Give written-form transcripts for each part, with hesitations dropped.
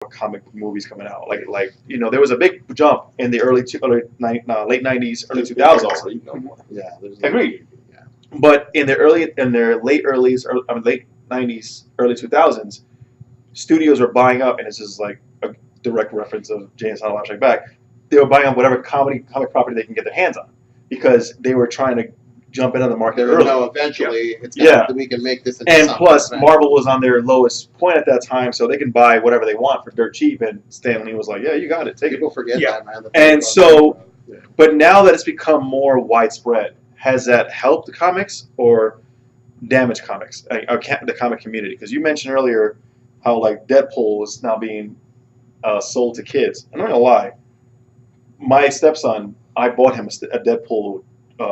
comic movies coming out. Like there was a big jump in the late '90s, early 2000s. Yeah, Agreed. Yeah. But in their late '90s, early 2000s, studios were buying up, and this is like a direct reference of James Silent Bob Strike Back. They were buying up whatever comic property they can get their hands on because they were trying to jump into the market early. No, eventually, we can make this into something. And plus, Marvel was on their lowest point at that time, so they can buy whatever they want for dirt cheap. And Stan Lee was like, "Yeah, you got it, take it." People forget that, man. And so, but now that it's become more widespread, has that helped the comics or damaged comics, the comic community? Because you mentioned earlier how like Deadpool is now being sold to kids. I'm not gonna lie, my stepson, I bought him a Deadpool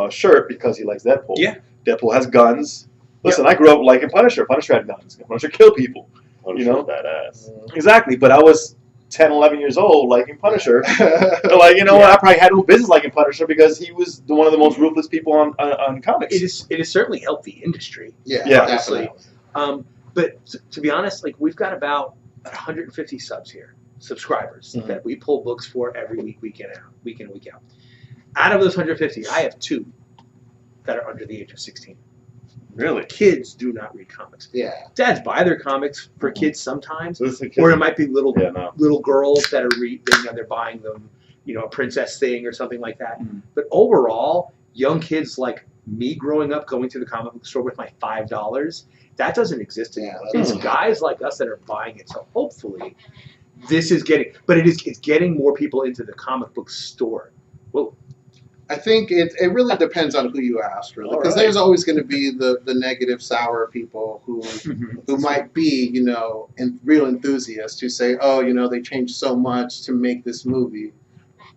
shirt because he likes Deadpool. Yeah. Deadpool has guns. Listen, I grew up liking Punisher. Punisher had guns. Punisher killed people. Punisher's badass. Exactly. But I was 10, 11 years old liking Punisher. Like, what? I probably had no business liking Punisher because he was one of the most ruthless people on comics. It has certainly helped the industry. Yeah. Obviously. But to be honest, like we've got about 150 subscribers that we pull books for every week in, week out. Out of those 150, I have 2 that are under the age of 16. Really? Kids do not read comics. Yeah. Dads buy their comics for kids sometimes, or it might be little girls that are they're buying them, a princess thing or something like that. But overall, young kids like me growing up going to the comic book store with my $5, that doesn't exist anymore. It's guys like us that are buying it. So hopefully, this is it's getting more people into the comic book store. Well, I think it really depends on who you ask, really, because there's always going to be the negative, sour people who might be, real enthusiasts who say, oh, they changed so much to make this movie.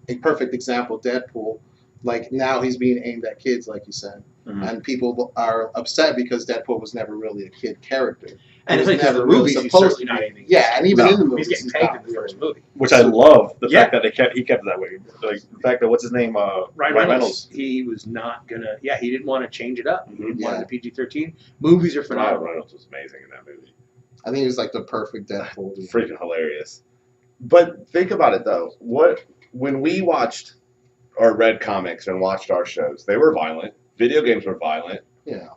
A perfect example, Deadpool. Like now he's being aimed at kids, like you said, and people are upset because Deadpool was never really a kid character. And it's like the movies he's certainly not aiming. Yeah, and even in the movies, he's getting pegged in the first movie. Which I love, the fact that he kept it that way. Like the fact that, what's his name? Ryan Reynolds. He was not going to, he didn't want to change it up. He didn't want the PG-13. Movies are phenomenal. Ryan Reynolds was amazing in that movie. I think he was like the perfect Deadpool. Freaking hilarious. But think about it, though. When we watched or read comics and watched our shows, they were violent. Video games were violent. Yeah.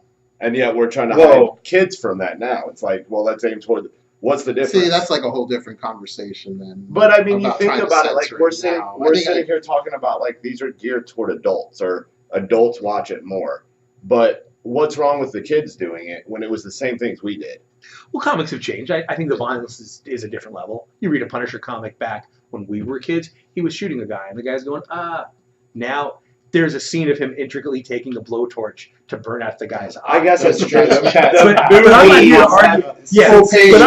And yet we're trying to hide kids from that now. It's like, well, let's aim toward what's the difference? See, that's like a whole different conversation then. But I mean, you think about it, like we're sitting here talking about like these are geared toward adults or adults watch it more. But what's wrong with the kids doing it when it was the same things we did? Well, comics have changed. I think the violence is a different level. You read a Punisher comic back when we were kids, he was shooting a guy, and the guy's going, Now there's a scene of him intricately taking a blowtorch to burn out the guy's eye. I guess that's true. But I'm not here to argue. Yeah, but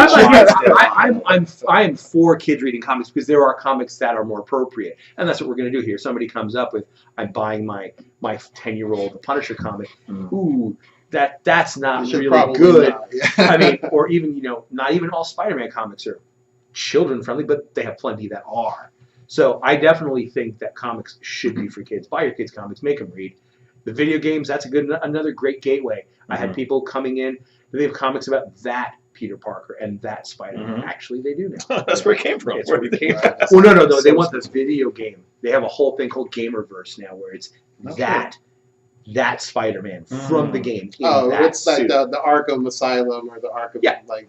I am for kids reading comics because there are comics that are more appropriate, and that's what we're going to do here. Somebody comes up with, I'm buying my 10-year-old Punisher comic. Ooh, that's not really good. I mean, or even not even all Spider-Man comics are children friendly, but they have plenty that are. So I definitely think that comics should be for kids. Buy your kids comics, make them read. The video games, that's another great gateway. I had people coming in, they have comics about that Peter Parker and that Spider-Man. Actually, they do now. That's where it came from. It's where it came from. Well, no. They want this video game. They have a whole thing called Gamerverse now where it's that Spider-Man from the game. It's like the Arkham Asylum or the Arkham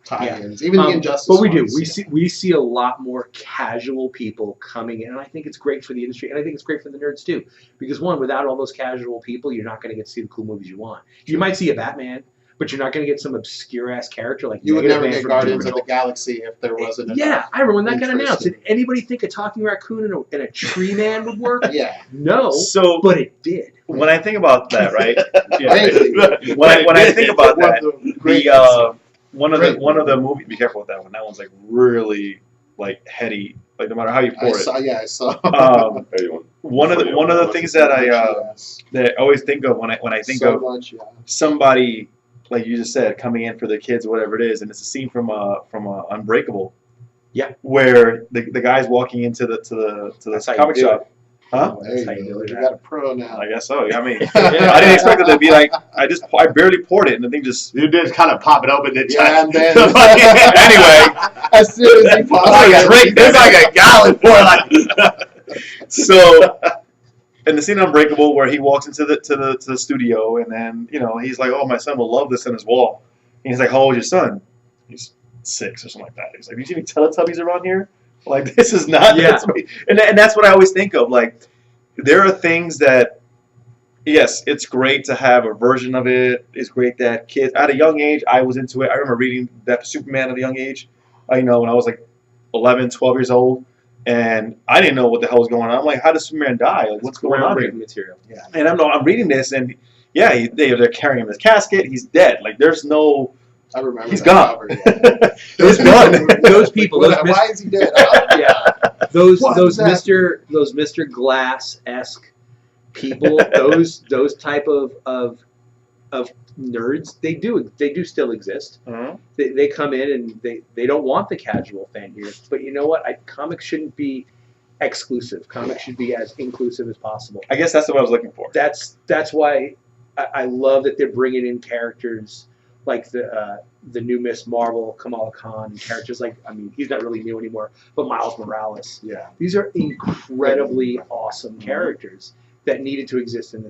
tie-ins, even the Injustice. But we see a lot more casual people coming in, and I think it's great for the industry, and I think it's great for the nerds too. Because one, without all those casual people, you're not going to get to see the cool movies you want. You might see a Batman, but you're not going to get some obscure ass character like you would never get Guardians of the Galaxy if there wasn't. I remember when that got announced. Did anybody think a talking raccoon and a tree man would work? No. But it did. When I think about that, right? When I think about that, one of the movies. Be careful with that one. That one's like really like heady. Like no matter how you pour it. I saw. One of the things that I always think of when I think of somebody like you just said coming in for the kids or whatever it is, and it's a scene from Unbreakable. Yeah. Where the guy's walking into the comic shop. Huh? You got a pro now. I guess so. I mean, I didn't expect it to be like I barely poured it, and the thing just you did kind of pop it open, didn't you? And then anyway, as soon as he pops There's like a gallon for like. So, and the scene in Unbreakable where he walks into the studio, and then he's like, "Oh, my son will love this on his wall." And he's like, "How old is your son?" He's 6 or something like that. He's like, "Do you see any Teletubbies around here? Like, this is not." Yeah. And that's what I always think of. Like, there are things that, yes, it's great to have a version of it. It's great that kids at a young age, I was into it. I remember reading that Superman at a young age. When I was like 11, 12 years old. And I didn't know what the hell was going on. I'm like, how does Superman die? Like, what's going on here? Material. Yeah. And I'm reading this, and yeah, they're carrying him in his casket. He's dead. Like, there's no. I remember. He's gone. He's gone. Those people. Why is he dead? Yeah. Those Mr. Glass-esque people. those type of nerds. They do still exist. Uh-huh. They come in and they don't want the casual fan here. But you know what? Comics shouldn't be exclusive. Comics should be as inclusive as possible. I guess that's what I was looking for. That's why I love that they're bringing in characters like the new Miss Marvel, Kamala Khan, and characters like, I mean, he's not really new anymore, but Miles Morales. Yeah. These are incredibly awesome characters that needed to exist in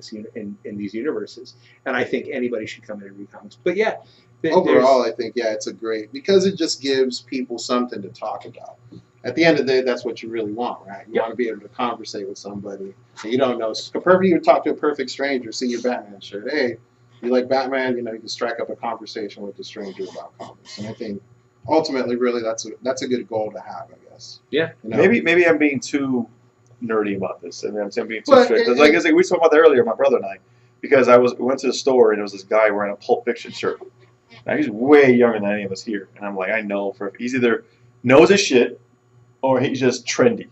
these universes, and I think anybody should come in and read comics. But yeah, overall, I think it's a great, because it just gives people something to talk about. At the end of the day, that's what you really want, right? You want to be able to conversate with somebody that you don't know. You would talk to a perfect stranger, see your Batman shirt. Hey, you like Batman? You can strike up a conversation with the stranger about comics, and I think ultimately, really, that's a good goal to have, I guess. Yeah. Maybe I'm being too nerdy about this, and I'm being too strict. Like we were talking about that earlier, my brother and I, because we went to the store and there was this guy wearing a Pulp Fiction shirt. Now he's way younger than any of us here, and I'm like, I know he's either knows his shit or he's just trendy,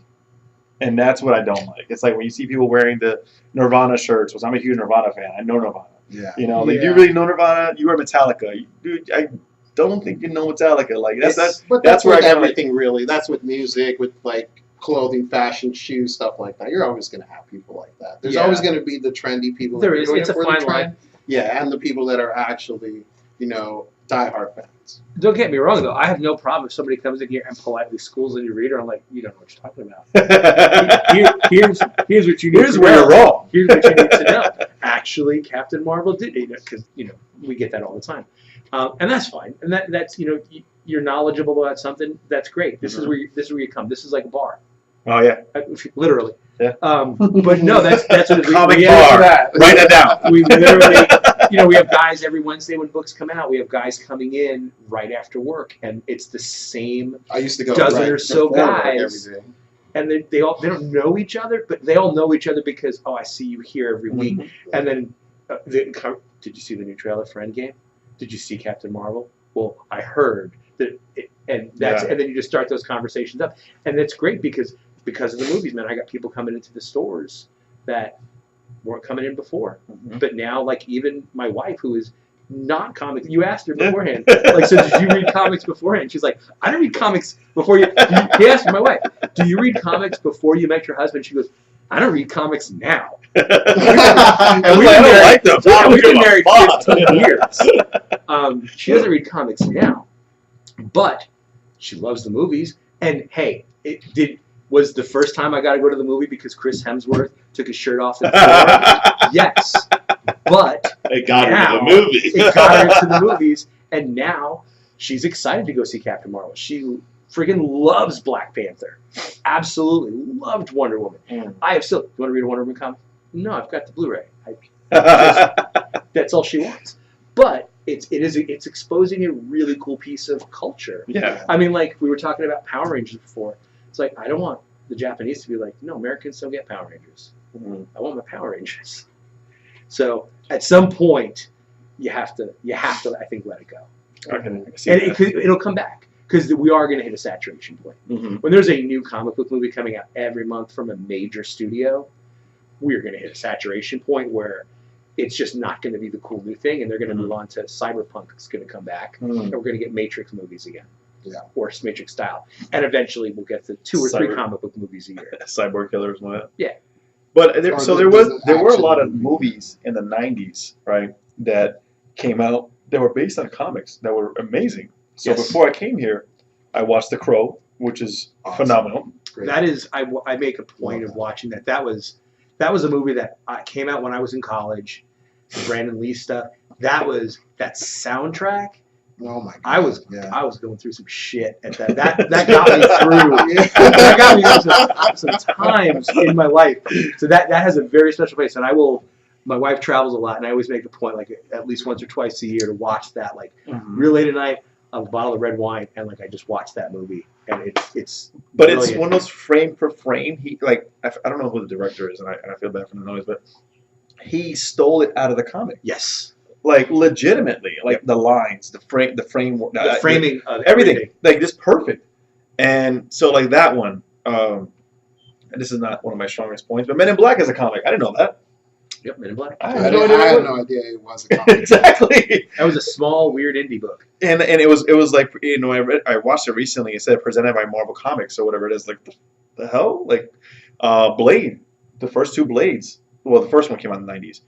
and that's what I don't like. It's like when you see people wearing the Nirvana shirts, which I'm a huge Nirvana fan. I know Nirvana. Yeah. Do you really know Nirvana? You are Metallica, dude. I don't think you know Metallica. Like that's where everything really. That's with music, with like clothing, fashion, shoes, stuff like that. You're always going to have people like that. There's always going to be the trendy people. There is. It's a fine line. Yeah, and the people that are actually, diehard fans. Don't get me wrong, though. I have no problem if somebody comes in here and politely schools a new reader. I'm like, you don't know what you're talking about. Here's what you need. Here's where you're wrong. Here's what you need to know. Actually, Captain Marvel did, because we get that all the time, and that's fine. And that's you're knowledgeable about something. That's great. This is where you come. This is like a bar. Oh yeah, literally. Yeah. But no, that's what it is. Comic bar. Write that down. We literally, we have guys every Wednesday when books come out. We have guys coming in right after work, and it's the same. I used to go dozen or so guys, every day. and they don't know each other, but they all know each other because I see you here every week. And then, did you see the new trailer for Endgame? Did you see Captain Marvel? Well, I heard that, and then you just start those conversations up, and it's great because of the movies, man. I got people coming into the stores that weren't coming in before, but now, like, even my wife, who is not comics, you asked her beforehand, like, so did you read comics beforehand? She's like, I didn't read comics before you. He asked my wife, do you read comics before you met your husband? She goes, I don't read comics now. And we've been married 15 years. She doesn't read comics now, but she loves the movies. And hey, was the first time I got to go to the movie because Chris Hemsworth took his shirt off at the floor? Yes, but it got her to the movies. It got her to the movies, and now she's excited to go see Captain Marvel. She freaking loves Black Panther. Absolutely loved Wonder Woman. I have still. You want to read a Wonder Woman comic? No, I've got the Blu-ray. That's all she wants. But it's exposing a really cool piece of culture. Yeah. I mean, like we were talking about Power Rangers before. It's like I don't want the Japanese to be like, no, Americans don't get Power Rangers. I want my Power Rangers. So at some point, you have to I think let it go. It'll come back. Because we are going to hit a saturation point. When there's a new comic book movie coming out every month from a major studio, we're going to hit a saturation point where it's just not going to be the cool new thing, and they're going to move on to Cyberpunk. It's going to come back, and we're going to get Matrix movies again, or Matrix style, and eventually we'll get to 2 or 3 comic book movies a year. Cyborg Killers and all that. Yeah, but there were a lot of movies in the '90s, right, that came out that were based on comics that were amazing. So before I came here, I watched The Crow, which is phenomenal. Great. That is, I make a point of watching that. That was a movie that came out when I was in college. Brandon Lee stuff. That soundtrack. Oh my god! I was going through some shit at that. That got me through. That got me through some times in my life. So that has a very special place. And my wife travels a lot, and I always make a point, like at least once or twice a year, to watch that. Like real late at night, a bottle of red wine, and like I just watch that movie, and it's. But brilliant. it's one of those frame for frame. He I don't know who the director is, and I feel bad for the noise, but he stole it out of the comic. Yes. Like legitimately, like the lines, the framework, The framing of everything, like just perfect. And so like that one, and this is not one of my strongest points, but Men in Black is a comic. I didn't know that. Yep, Men in Black. I had no idea it was a comic. Exactly. That was a small, weird indie book. And it was like, you know, I watched it recently. It said presented by Marvel Comics or whatever it is. Like the hell, like Blade, the first two Blades. Well, the first one came out in the 90s.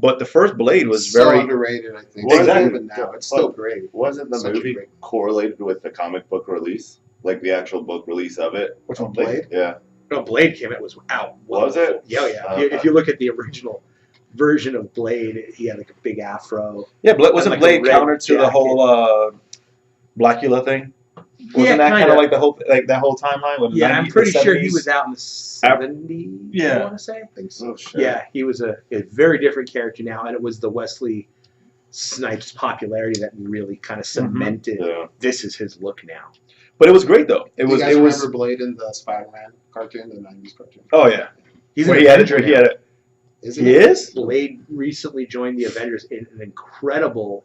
But the first Blade was very underrated, I think. Exactly. Even now, it's still great. Wasn't the movie correlated with the comic book release? Like the actual book release of it? Which one, Blade? Yeah. No, Blade came out. Was out. Was it? Yeah, yeah. If you look at the original version of Blade, he had like a big afro. Yeah, wasn't like Blade a red counter to the jacket. whole Blackula thing? Wasn't that kind of like the whole that whole timeline? With Yeah, 90s, I'm pretty the sure 70s? he was out in the 70s. Yeah. I want to say. I think so. Oh, shit. Yeah, he was a very different character now, and it was the Wesley Snipes popularity that really kind of cemented. Yeah. This is his look now. But it was great though. You guys remember Blade in the Spider-Man cartoon, the 90s cartoon? Oh yeah. He's Where an he had Avenger it. He now. had it. He is? Blade recently joined the Avengers in an incredible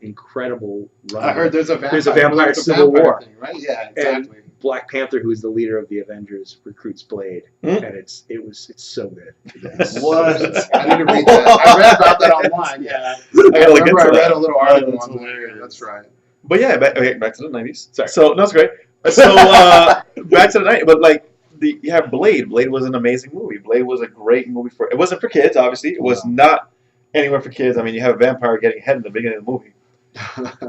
run. I heard there's a vampire. There's a vampire Civil War. Thing, right? Yeah, exactly. Black Panther, who is the leader of the Avengers, recruits Blade, and it's so good. What? I need to read that. I read about that online. Yeah, I gotta look into I read that. a little article That's on there. hilarious. That's right. But yeah, back to the 90s. Sorry. So no, it's great. So back to the 90s. But like you have Blade. Blade was an amazing movie. Blade was a great movie it wasn't for kids, obviously. It was not anywhere for kids. I mean, you have a vampire getting head in the beginning of the movie.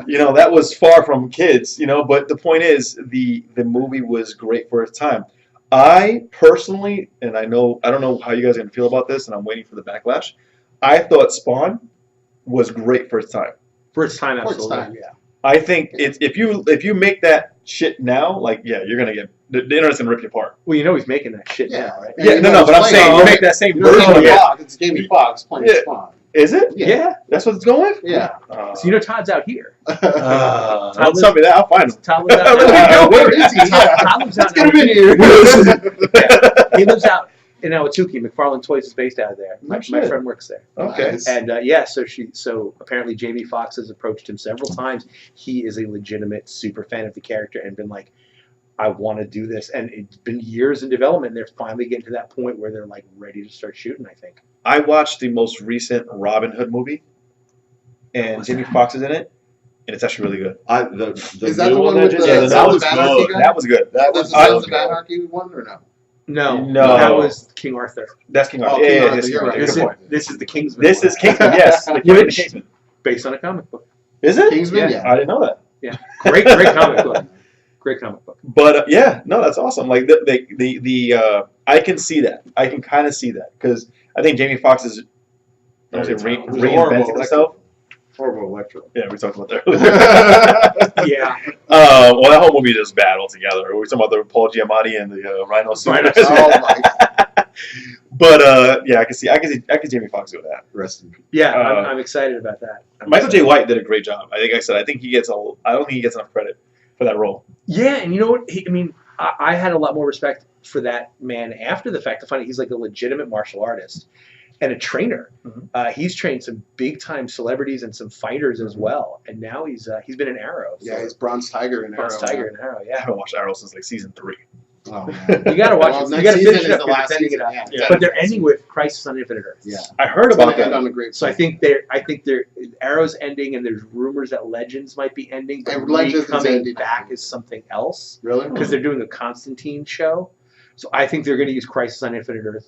You know, that was far from kids, you know, but the point is the movie was great for its time. I personally, and I don't know how you guys are going to feel about this, and I'm waiting for the backlash. I thought Spawn was great for its time. For its time, For its absolutely. time, yeah. I think if you make that shit now, like you're gonna get the internet's gonna rip you apart. Well, you know he's making that shit Yeah. now, right? And Yeah, you no, know but I'm it's saying Blade. you make that same You know, version of Jamie it. Foxx. It's Jamie Foxx playing Yeah. Spawn. Is it? Yeah. That's what it's going with. Yeah. So you know Todd's out here. Don't tell me that. I'll find him. Todd lives out now. Where is he? Yeah. Todd lives out Let's get him now. in here. He lives out in Awatuki. McFarlane Toys is based out of there. My shit. friend works there. Okay. Nice. And so apparently Jamie Foxx has approached him several times. He is a legitimate super fan of the character and been like, I want to do this. And it's been years in development. And they're finally getting to that point where they're like ready to start shooting, I think. I watched the most recent Robin Hood movie, and Jamie Foxx is in it, and it's actually really good. Is that the new one that with just- the Yeah, that was Sons of Anarchy good. guy? That was good. That Was was the I- Sons of Anarchy one or no? No, that was King Arthur. That's King Oh, Arthur. King Yeah, Arthur, that's you're King Arthur. right. Good point. This is the Kingsman. This is Kingsman. Yes, the King Which- Kingsman. based on a comic book. Is it? Kingsman, Yeah. yeah. I didn't know that. Yeah, great comic book. Great comic book. But yeah, no, that's awesome. Like the I can see that. I can kind of see that because I think Jamie Foxx is I don't say reinventing himself. Horrible Electro. Yeah, we talked about that earlier. Yeah. Well, that whole movie is just bad altogether. We were talking about the Paul Giamatti and the Rhino suit. Oh my. But yeah, I can see Jamie Foxx doing that. Rest in peace. Yeah, I'm excited about that. Michael J. White did a great job. I think he gets I don't think he gets enough credit for that role. Yeah, and you know what? I had a lot more respect for that man after the fact to find out he's like a legitimate martial artist and a trainer. Mm-hmm. He's trained some big time celebrities and some fighters as well, and now he's been in Arrow. Yeah, he's Bronze Tiger in Arrow. Bronze Tiger in Arrow. I Yeah, haven't watched Arrow since like season 3. Oh man. you gotta watch Well, it. next You gotta season finish is it up. the You're last ending it season, up. yeah. But they're ending with Crisis on Infinite Earths. Yeah. I heard It's about gonna end that. on a great. So I think they're Arrow's ending, and there's rumors that Legends might be ending, but And Legends is coming ending. back as something else Really? because they're doing a Constantine show. So I think they're going to use Crisis on Infinite Earths